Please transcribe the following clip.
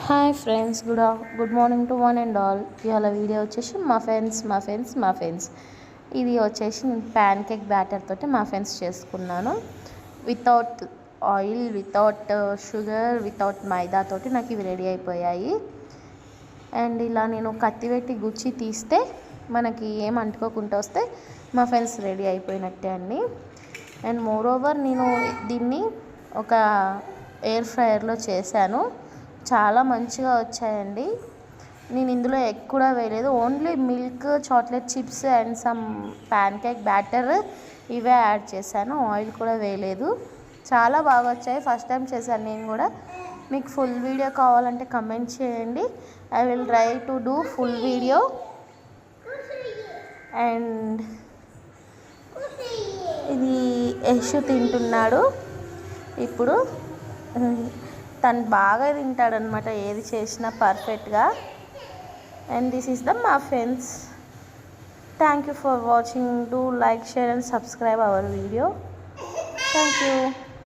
Hi friends, good morning to one and all. ఇవాళ video వచ్చేసి మఫెన్స్. ఇది వచ్చేసి నేను ప్యాన్ కేక్ బ్యాటర్ తోటి మఫెన్స్ చేసుకున్నాను. Without oil, without sugar, without maida తోటి నాకు ఇవి రెడీ అయిపోయాయి. అండ్ ఇలా నేను కత్తి పెట్టి గుచ్చి తీస్తే మనకి ఏం అంటుకోకుండా వస్తే మఫెన్స్ రెడీ అయిపోయినట్టే అండి. అండ్ మోర్ ఓవర్ నేను దీన్ని ఒక ఎయిర్ ఫ్రైయర్లో చేశాను. చాలా మంచిగా వచ్చాయండి. నేను ఇందులో ఎగ్ కూడా వేయలేదు, only milk, chocolate chips and some pan cake batter ఇవే యాడ్ చేశాను. ఆయిల్ కూడా వేయలేదు. చాలా బాగా వచ్చాయి. ఫస్ట్ టైం చేశాను నేను కూడా. మీకు ఫుల్ వీడియో కావాలంటే కమెంట్ చేయండి. I will try to do full video. And ఇది యశు తింటున్నాడు ఇప్పుడు. తను బాగా తింటాడనమాట, ఏది చేసినా పర్ఫెక్ట్గా. And this is the muffins. Thank you for watching. Do like, share and subscribe our video. Thank you.